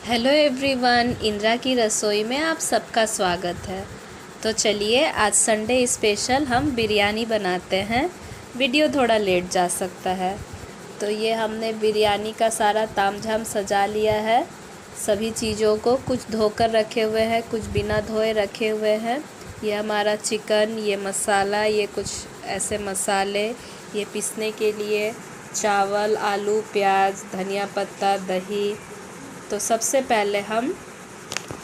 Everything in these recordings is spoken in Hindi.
हेलो एवरीवन, इंदिरा की रसोई में आप सबका स्वागत है। तो चलिए आज संडे स्पेशल हम बिरयानी बनाते हैं। वीडियो थोड़ा लेट जा सकता है। तो ये हमने बिरयानी का सारा तामझाम सजा लिया है। सभी चीज़ों को कुछ धोकर रखे हुए हैं, कुछ बिना धोए रखे हुए हैं। ये हमारा चिकन, ये मसाला, ये कुछ ऐसे मसाले, ये पीसने के लिए चावल, आलू, प्याज, धनिया पत्ता, दही। तो सबसे पहले हम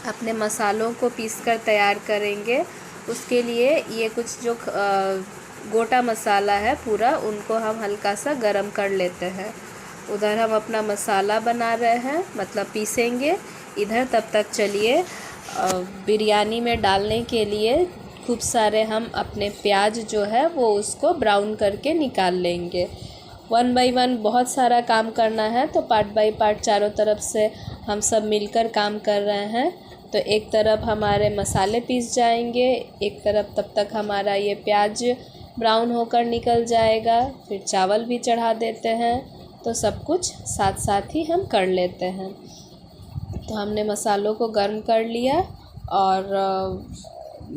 अपने मसालों को पीसकर तैयार करेंगे। उसके लिए ये कुछ जो गोटा मसाला है पूरा, उनको हम हल्का सा गरम कर लेते हैं। उधर हम अपना मसाला बना रहे हैं, मतलब पीसेंगे। इधर तब तक चलिए बिरयानी में डालने के लिए खूब सारे हम अपने प्याज जो है वो उसको ब्राउन करके निकाल लेंगे। 1 बाय 1 बहुत सारा काम करना है, तो पार्ट बाय पार्ट चारों तरफ से हम सब मिलकर काम कर रहे हैं। तो एक तरफ हमारे मसाले पीस जाएंगे, एक तरफ तब तक हमारा ये प्याज ब्राउन होकर निकल जाएगा। फिर चावल भी चढ़ा देते हैं। तो सब कुछ साथ साथ ही हम कर लेते हैं। तो हमने मसालों को गर्म कर लिया, और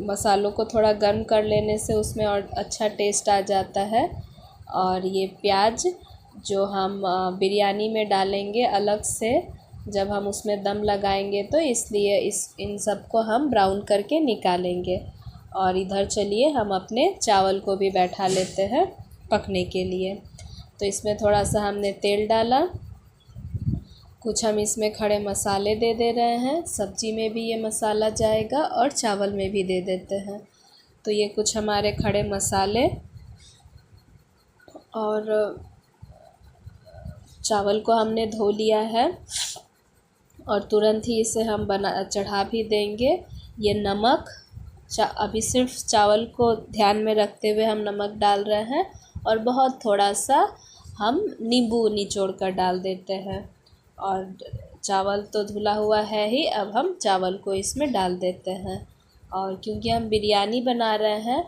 मसालों को थोड़ा गर्म कर लेने से उसमें और अच्छा टेस्ट आ जाता है। और ये प्याज जो हम बिरयानी में डालेंगे अलग से, जब हम उसमें दम लगाएंगे, तो इसलिए इन सब को हम ब्राउन करके निकालेंगे। और इधर चलिए हम अपने चावल को भी बैठा लेते हैं पकने के लिए। तो इसमें थोड़ा सा हमने तेल डाला, कुछ हम इसमें खड़े मसाले दे रहे हैं। सब्जी में भी ये मसाला जाएगा और चावल में भी दे देते हैं। तो ये कुछ हमारे खड़े मसाले, और चावल को हमने धो लिया है और तुरंत ही इसे हम चढ़ा भी देंगे। ये नमक, अभी सिर्फ चावल को ध्यान में रखते हुए हम नमक डाल रहे हैं, और बहुत थोड़ा सा हम नींबू निचोड़ कर डाल देते हैं। और चावल तो धुला हुआ है ही, अब हम चावल को इसमें डाल देते हैं। और क्योंकि हम बिरयानी बना रहे हैं,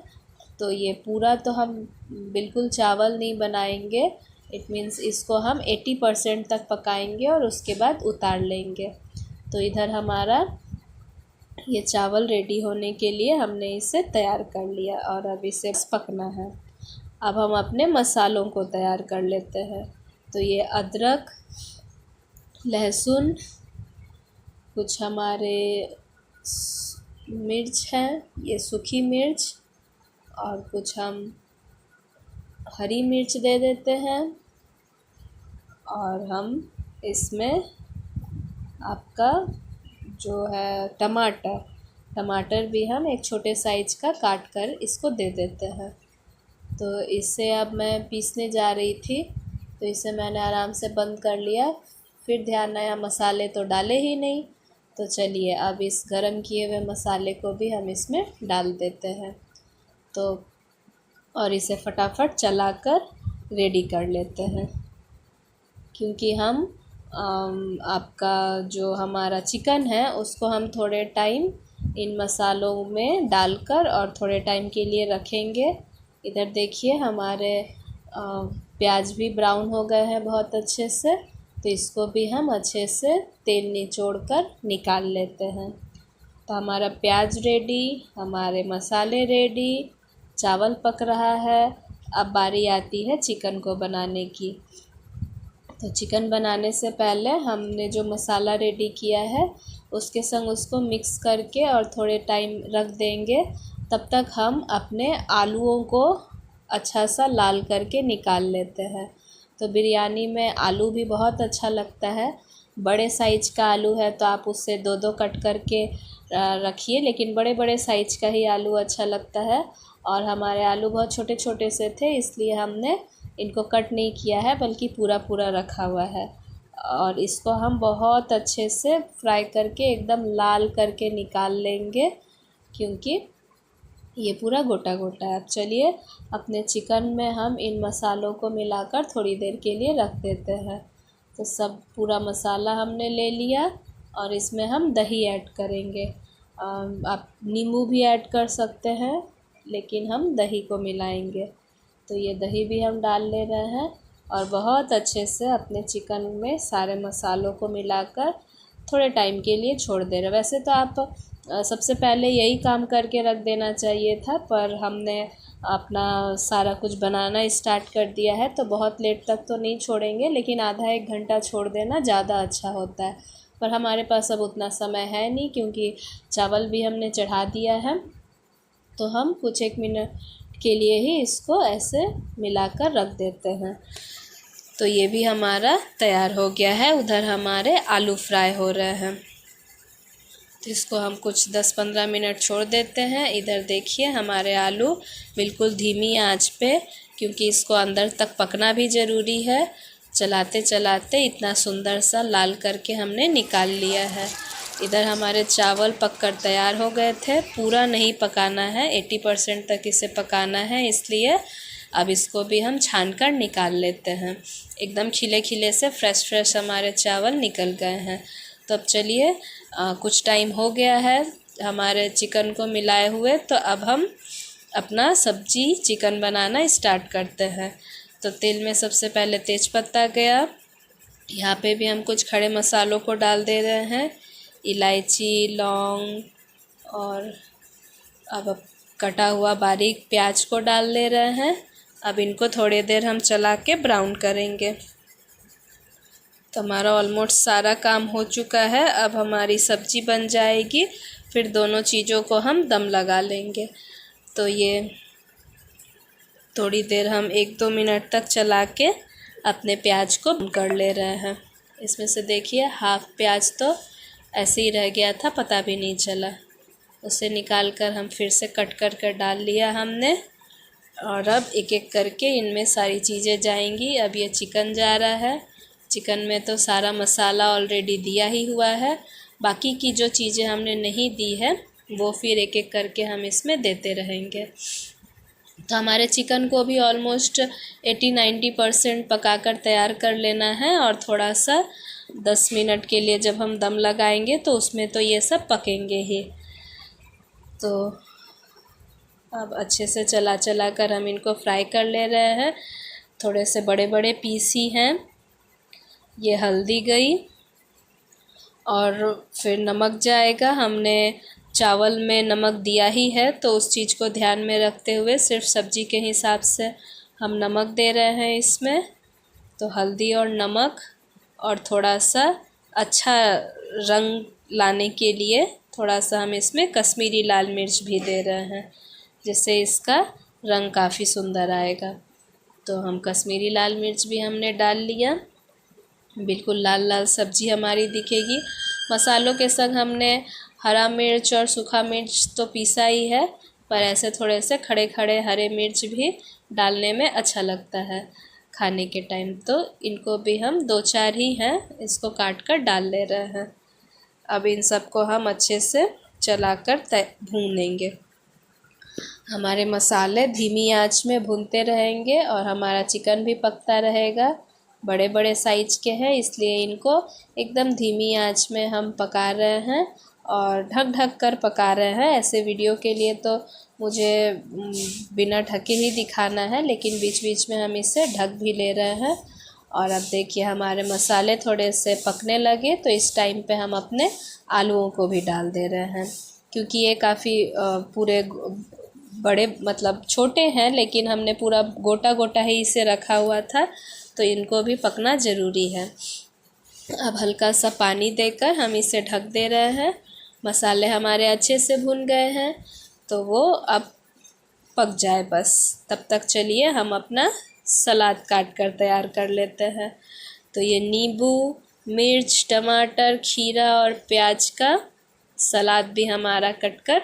तो ये पूरा तो हम बिल्कुल चावल नहीं बनाएंगे। इट मीन्स इसको हम 80% तक पकाएंगे और उसके बाद उतार लेंगे। तो इधर हमारा ये चावल रेडी होने के लिए हमने इसे तैयार कर लिया, और अब इसे पकना है। अब हम अपने मसालों को तैयार कर लेते हैं। तो ये अदरक, लहसुन, कुछ हमारे मिर्च हैं, ये सूखी मिर्च, और कुछ हम हरी मिर्च दे देते हैं। और हम इसमें आपका जो है टमाटर भी हम एक छोटे साइज का काट कर इसको दे देते हैं। तो इससे अब मैं पीसने जा रही थी, तो इसे मैंने आराम से बंद कर लिया। फिर ध्यान आया मसाले तो डाले ही नहीं। तो चलिए अब इस गरम किए हुए मसाले को भी हम इसमें डाल देते हैं। तो और इसे फटाफट चलाकर रेडी कर लेते हैं, क्योंकि हम आपका जो हमारा चिकन है उसको हम थोड़े टाइम इन मसालों में डालकर और थोड़े टाइम के लिए रखेंगे। इधर देखिए हमारे प्याज भी ब्राउन हो गए हैं बहुत अच्छे से। तो इसको भी हम अच्छे से तेल निचोड़ कर निकाल लेते हैं। तो हमारा प्याज रेडी, हमारे मसाले रेडी, चावल पक रहा है। अब बारी आती है चिकन को बनाने की। तो चिकन बनाने से पहले हमने जो मसाला रेडी किया है उसके संग उसको मिक्स करके और थोड़े टाइम रख देंगे। तब तक हम अपने आलूओं को अच्छा सा लाल करके निकाल लेते हैं। तो बिरयानी में आलू भी बहुत अच्छा लगता है। बड़े साइज का आलू है तो आप उससे 2-2 कट करके रखिए, लेकिन बड़े बड़े साइज का ही आलू अच्छा लगता है। और हमारे आलू बहुत छोटे छोटे से थे, इसलिए हमने इनको कट नहीं किया है, बल्कि पूरा पूरा रखा हुआ है। और इसको हम बहुत अच्छे से फ्राई करके एकदम लाल करके निकाल लेंगे, क्योंकि ये पूरा गोटा गोटा है। अब चलिए अपने चिकन में हम इन मसालों को मिलाकर थोड़ी देर के लिए रख देते हैं। तो सब पूरा मसाला हमने ले लिया, और इसमें हम दही ऐड करेंगे। आप नींबू भी ऐड कर सकते हैं, लेकिन हम दही को मिलाएंगे। तो ये दही भी हम डाल ले रहे हैं, और बहुत अच्छे से अपने चिकन में सारे मसालों को मिलाकर थोड़े टाइम के लिए छोड़ दे रहे। वैसे तो आप सबसे पहले यही काम करके रख देना चाहिए था, पर हमने अपना सारा कुछ बनाना स्टार्ट कर दिया है, तो बहुत लेट तक तो नहीं छोड़ेंगे, लेकिन आधा एक घंटा छोड़ देना ज़्यादा अच्छा होता है। पर हमारे पास अब उतना समय है नहीं, क्योंकि चावल भी हमने चढ़ा दिया है, तो हम कुछ एक मिनट के लिए ही इसको ऐसे मिलाकर रख देते हैं। तो ये भी हमारा तैयार हो गया है। उधर हमारे आलू फ्राई हो रहे हैं, तो इसको हम कुछ 10-15 मिनट छोड़ देते हैं। इधर देखिए हमारे आलू बिल्कुल धीमी आंच पे, क्योंकि इसको अंदर तक पकना भी ज़रूरी है। चलाते चलाते इतना सुंदर सा लाल करके हमने निकाल लिया है। इधर हमारे चावल पककर तैयार हो गए थे। पूरा नहीं पकाना है, 80% तक इसे पकाना है, इसलिए अब इसको भी हम छान कर निकाल लेते हैं। एकदम खिले खिले से फ्रेश हमारे चावल निकल गए हैं। तो अब चलिए, कुछ टाइम हो गया है हमारे चिकन को मिलाए हुए, तो अब हम अपना सब्जी चिकन बनाना स्टार्ट करते हैं। तो तेल में सबसे पहले तेज़पत्ता गया, यहाँ पे भी हम कुछ खड़े मसालों को डाल दे रहे हैं, इलायची, लौंग, और अब कटा हुआ बारीक प्याज को डाल दे रहे हैं। अब इनको थोड़ी देर हम चला के ब्राउन करेंगे। तो हमारा ऑलमोस्ट सारा काम हो चुका है। अब हमारी सब्जी बन जाएगी, फिर दोनों चीज़ों को हम दम लगा लेंगे। तो ये थोड़ी देर हम 1-2 मिनट तक चला के अपने प्याज को कर ले रहे हैं। इसमें से देखिए हाफ प्याज तो ऐसे ही रह गया था, पता भी नहीं चला। उसे निकाल कर हम फिर से कट कर डाल लिया हमने, और अब एक एक करके इनमें सारी चीज़ें जाएंगी। अब ये चिकन जा रहा है। चिकन में तो सारा मसाला ऑलरेडी दिया ही हुआ है, बाकी की जो चीज़ें हमने नहीं दी है वो फिर एक एक करके हम इसमें देते रहेंगे। तो हमारे चिकन को भी ऑलमोस्ट 80-90% पकाकर तैयार कर लेना है, और थोड़ा सा 10 मिनट के लिए जब हम दम लगाएंगे तो उसमें तो ये सब पकेंगे ही। तो अब अच्छे से चला कर हम इनको फ्राई कर ले रहे हैं। थोड़े से बड़े बड़े पीस ही हैं। ये हल्दी गई, और फिर नमक जाएगा। हमने चावल में नमक दिया ही है, तो उस चीज़ को ध्यान में रखते हुए सिर्फ सब्जी के हिसाब से हम नमक दे रहे हैं इसमें। तो हल्दी और नमक, और थोड़ा सा अच्छा रंग लाने के लिए थोड़ा सा हम इसमें कश्मीरी लाल मिर्च भी दे रहे हैं, जिससे इसका रंग काफ़ी सुंदर आएगा। तो हम कश्मीरी लाल मिर्च भी हमने डाल लिया। बिल्कुल लाल लाल सब्जी हमारी दिखेगी। मसालों के संग हमने हरा मिर्च और सूखा मिर्च तो पीसा ही है, पर ऐसे थोड़े से खड़े खड़े हरे मिर्च भी डालने में अच्छा लगता है खाने के टाइम। तो इनको भी हम 2-4 ही हैं, इसको काट कर डाल ले रहे हैं। अब इन सबको हम अच्छे से चलाकर भूनेंगे। हमारे मसाले धीमी आंच में भूनते रहेंगे, और हमारा चिकन भी पकता रहेगा। बड़े बड़े साइज के हैं, इसलिए इनको एकदम धीमी आंच में हम पका रहे हैं, और ढक ढक कर पका रहे हैं। ऐसे वीडियो के लिए तो मुझे बिना ढके ही दिखाना है, लेकिन बीच बीच में हम इसे ढक भी ले रहे हैं। और अब देखिए हमारे मसाले थोड़े से पकने लगे, तो इस टाइम पे हम अपने आलूओं को भी डाल दे रहे हैं, क्योंकि ये काफ़ी पूरे बड़े मतलब छोटे हैं, लेकिन हमने पूरा गोटा गोटा ही इसे रखा हुआ था, तो इनको भी पकना ज़रूरी है। अब हल्का सा पानी देकर हम इसे ढक दे रहे हैं। मसाले हमारे अच्छे से भुन गए हैं, तो वो अब पक जाए बस। तब तक चलिए हम अपना सलाद काट कर तैयार कर लेते हैं। तो ये नींबू, मिर्च, टमाटर, खीरा और प्याज का सलाद भी हमारा कटकर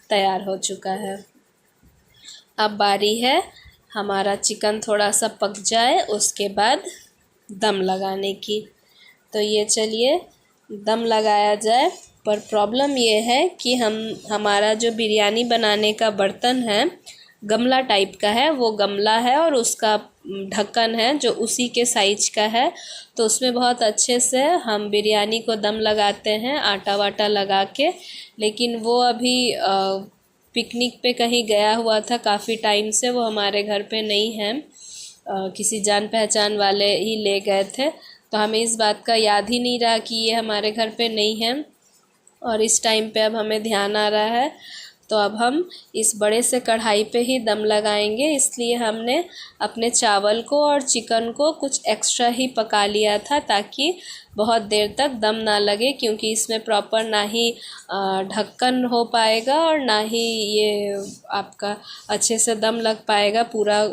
तैयार हो चुका है। अब बारी है हमारा चिकन थोड़ा सा पक जाए, उसके बाद दम लगाने की। तो ये चलिए दम लगाया जाए। पर प्रॉब्लम ये है कि हमारा जो बिरयानी बनाने का बर्तन है गमला टाइप का है, वो गमला है और उसका ढक्कन है जो उसी के साइज का है। तो उसमें बहुत अच्छे से हम बिरयानी को दम लगाते हैं आटा वाटा लगा के, लेकिन वो अभी पिकनिक पे कहीं गया हुआ था काफ़ी टाइम से, वो हमारे घर पे नहीं है, किसी जान पहचान वाले ही ले गए थे। तो हमें इस बात का याद ही नहीं रहा कि ये हमारे घर पे नहीं है, और इस टाइम पे अब हमें ध्यान आ रहा है। तो अब हम इस बड़े से कढ़ाई पे ही दम लगाएंगे, इसलिए हमने अपने चावल को और चिकन को कुछ एक्स्ट्रा ही पका लिया था, ताकि बहुत देर तक दम ना लगे, क्योंकि इसमें प्रॉपर ना ही ढक्कन हो पाएगा और ना ही ये आपका अच्छे से दम लग पाएगा पूरा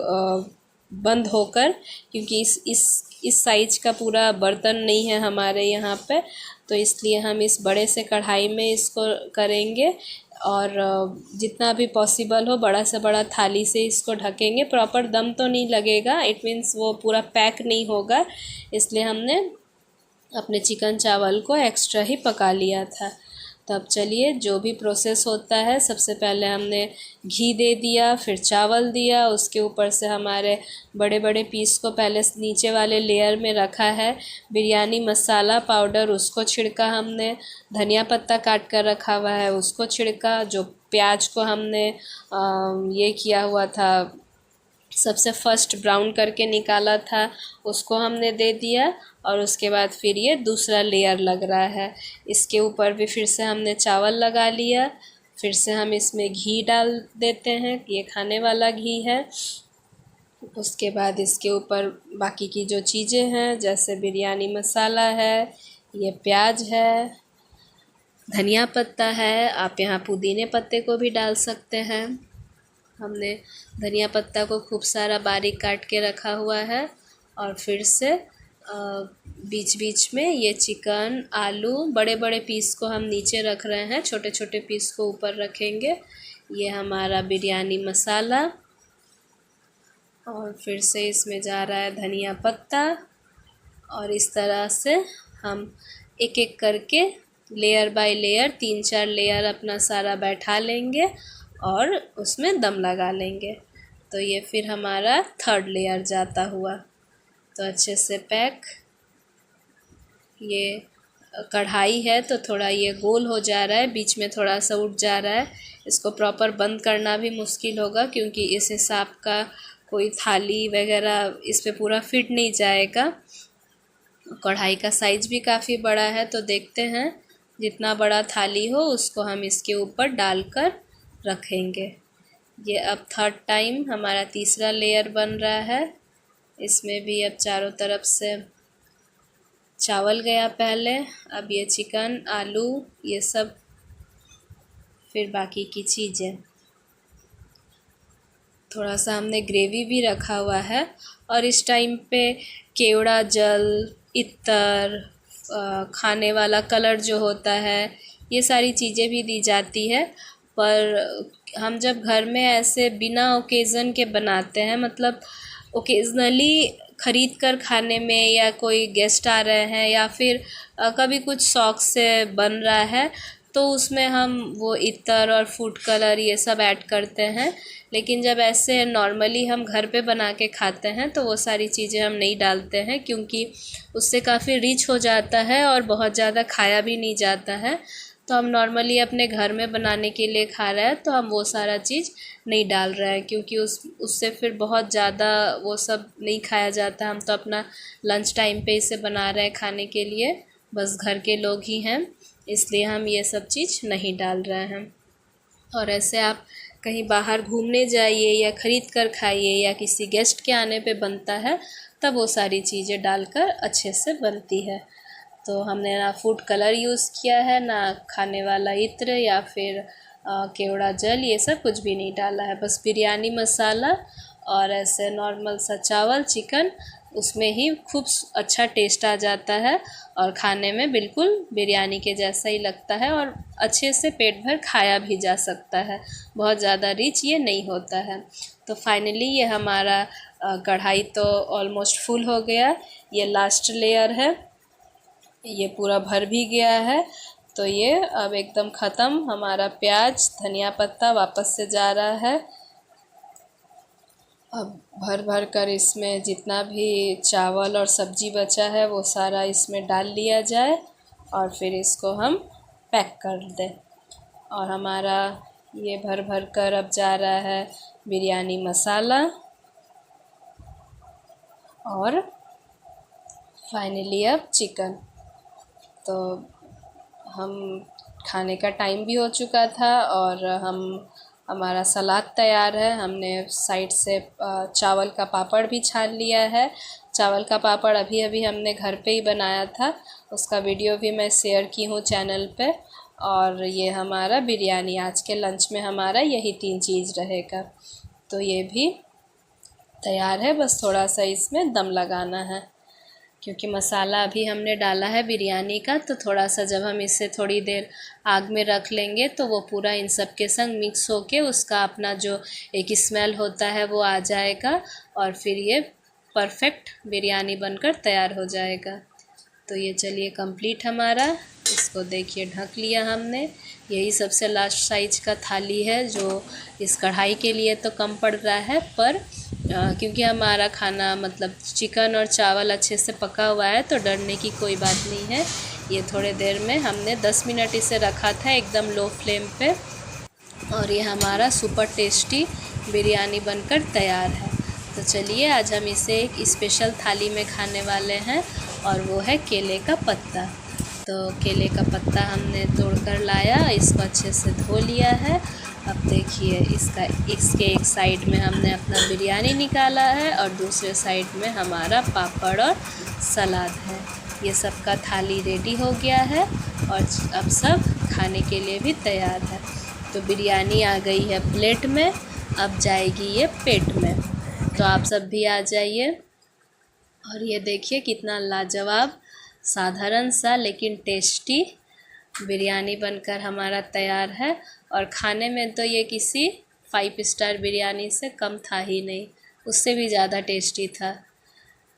बंद होकर, क्योंकि इस साइज का पूरा बर्तन नहीं है हमारे यहाँ पे। तो इसलिए हम इस बड़े से कढ़ाई में इसको करेंगे, और जितना भी पॉसिबल हो बड़ा से बड़ा थाली से इसको ढकेंगे। प्रॉपर दम तो नहीं लगेगा, इट मीन्स वो पूरा पैक नहीं होगा, इसलिए हमने अपने चिकन चावल को एक्स्ट्रा ही पका लिया था। तो अब चलिए, जो भी प्रोसेस होता है, सबसे पहले हमने घी दे दिया, फिर चावल दिया, उसके ऊपर से हमारे बड़े बड़े पीस को पहले नीचे वाले लेयर में रखा है, बिरयानी मसाला पाउडर उसको छिड़का हमने, धनिया पत्ता काट कर रखा हुआ है उसको छिड़का, जो प्याज को हमने ये किया हुआ था, सबसे फर्स्ट ब्राउन करके निकाला था, उसको हमने दे दिया, और उसके बाद फिर ये दूसरा लेयर लग रहा है, इसके ऊपर भी फिर से हमने चावल लगा लिया, फिर से हम इसमें घी डाल देते हैं, ये खाने वाला घी है। उसके बाद इसके ऊपर बाकी की जो चीज़ें हैं, जैसे बिरयानी मसाला है, ये प्याज है, धनिया पत्ता है, आप यहाँ पुदीने पत्ते को भी डाल सकते हैं। हमने धनिया पत्ता को खूब सारा बारीक काट के रखा हुआ है, और फिर से बीच बीच में ये चिकन, आलू, बड़े बड़े पीस को हम नीचे रख रहे हैं, छोटे छोटे पीस को ऊपर रखेंगे। ये हमारा बिरयानी मसाला, और फिर से इसमें जा रहा है धनिया पत्ता, और इस तरह से हम एक एक करके लेयर बाय लेयर 3-4 लेयर अपना सारा बैठा लेंगे और उसमें दम लगा लेंगे। तो ये फिर हमारा थर्ड लेयर जाता हुआ, तो अच्छे से पैक। ये कढ़ाई है तो थोड़ा ये गोल हो जा रहा है, बीच में थोड़ा सा उठ जा रहा है, इसको प्रॉपर बंद करना भी मुश्किल होगा, क्योंकि इस हिसाब का कोई थाली वगैरह इस पे पूरा फिट नहीं जाएगा। कढ़ाई का साइज़ भी काफ़ी बड़ा है, तो देखते हैं जितना बड़ा थाली हो उसको हम इसके ऊपर डालकर रखेंगे। ये अब थर्ड टाइम हमारा तीसरा लेयर बन रहा है, इसमें भी अब चारों तरफ से चावल गया पहले, अब ये चिकन, आलू, ये सब, फिर बाकी की चीज़ें। थोड़ा सा हमने ग्रेवी भी रखा हुआ है, और इस टाइम पे केवड़ा जल, इत्तर, खाने वाला कलर जो होता है, ये सारी चीज़ें भी दी जाती है। पर हम जब घर में ऐसे बिना ओकेज़न के बनाते हैं, मतलब ओकेज़नली ख़रीद कर खाने में, या कोई गेस्ट आ रहे हैं, या फिर कभी कुछ शौक़ से बन रहा है, तो उसमें हम वो इत्तर और फूड कलर ये सब ऐड करते हैं। लेकिन जब ऐसे नॉर्मली हम घर पे बना के खाते हैं तो वो सारी चीज़ें हम नहीं डालते हैं, क्योंकि उससे काफ़ी रिच हो जाता है और बहुत ज़्यादा खाया भी नहीं जाता है। तो हम नॉर्मली अपने घर में बनाने के लिए खा रहे हैं, तो हम वो सारा चीज़ नहीं डाल रहे हैं, क्योंकि उससे फिर बहुत ज़्यादा वो सब नहीं खाया जाता। हम तो अपना लंच टाइम पे इसे बना रहे हैं खाने के लिए, बस घर के लोग ही हैं, इसलिए हम ये सब चीज़ नहीं डाल रहे हैं। और ऐसे आप कहीं बाहर घूमने जाइए या ख़रीद कर खाइए, या किसी गेस्ट के आने पे बनता है, तब वो सारी चीज़ें डालकर अच्छे से बनती है। तो हमने ना फूड कलर यूज़ किया है, ना खाने वाला इत्र या फिर केवड़ा जल, ये सब कुछ भी नहीं डाला है। बस बिरयानी मसाला और ऐसे नॉर्मल सा चावल, चिकन, उसमें ही खूब अच्छा टेस्ट आ जाता है, और खाने में बिल्कुल बिरयानी के जैसा ही लगता है, और अच्छे से पेट भर खाया भी जा सकता है, बहुत ज़्यादा रिच ये नहीं होता है। तो फाइनली ये हमारा कढ़ाई तो ऑलमोस्ट फुल हो गया, ये लास्ट लेयर है, ये पूरा भर भी गया है। तो ये अब एकदम ख़त्म, हमारा प्याज, धनिया पत्ता वापस से जा रहा है। अब भर भर कर इसमें जितना भी चावल और सब्ज़ी बचा है वो सारा इसमें डाल लिया जाए, और फिर इसको हम पैक कर दें। और हमारा ये भर भर कर अब जा रहा है बिरयानी मसाला, और फाइनली अब चिकन। तो हम खाने का टाइम भी हो चुका था और हमारा सलाद तैयार है। हमने साइड से चावल का पापड़ भी छान लिया है। चावल का पापड़ अभी अभी हमने घर पे ही बनाया था, उसका वीडियो भी मैं शेयर की हूँ चैनल पे। और ये हमारा बिरयानी, आज के लंच में हमारा यही 3 चीज़ रहेगा। तो ये भी तैयार है, बस थोड़ा सा इसमें दम लगाना है, क्योंकि मसाला अभी हमने डाला है बिरयानी का। तो थोड़ा सा जब हम इसे थोड़ी देर आग में रख लेंगे तो वो पूरा इन सब के संग मिक्स होके उसका अपना जो एक स्मेल होता है वो आ जाएगा और फिर ये परफेक्ट बिरयानी बनकर तैयार हो जाएगा। तो ये चलिए कंप्लीट हमारा, इसको देखिए ढक लिया हमने। यही सबसे लास्ट साइज का थाली है, जो इस कढ़ाई के लिए तो कम पड़ रहा है, पर क्योंकि हमारा खाना मतलब चिकन और चावल अच्छे से पका हुआ है तो डरने की कोई बात नहीं है। ये थोड़े देर में हमने 10 मिनट इसे रखा था एकदम लो फ्लेम पे, और ये हमारा सुपर टेस्टी बिरयानी बनकर तैयार है। तो चलिए आज हम इसे एक स्पेशल थाली में खाने वाले हैं, और वो है केले का पत्ता। तो केले का पत्ता हमने तोड़कर लाया, इसको अच्छे से धो लिया है। अब देखिए इसके एक साइड में हमने अपना बिरयानी निकाला है और दूसरे साइड में हमारा पापड़ और सलाद है। ये सब का थाली रेडी हो गया है और अब सब खाने के लिए भी तैयार है। तो बिरयानी आ गई है प्लेट में, अब जाएगी ये पेट में। तो आप सब भी आ जाइए। और ये देखिए कितना लाजवाब, साधारण सा लेकिन टेस्टी बिरयानी बनकर हमारा तैयार है। और खाने में तो ये किसी 5 स्टार बिरयानी से कम था ही नहीं, उससे भी ज़्यादा टेस्टी था।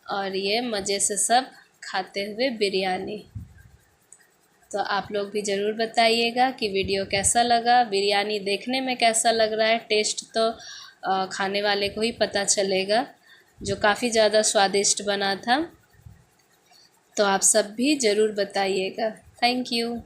और ये मज़े से सब खाते हुए बिरयानी। तो आप लोग भी ज़रूर बताइएगा कि वीडियो कैसा लगा, बिरयानी देखने में कैसा लग रहा है। टेस्ट तो खाने वाले को ही पता चलेगा, जो काफ़ी ज़्यादा स्वादिष्ट बना था। तो आप सब भी ज़रूर बताइएगा। Thank you.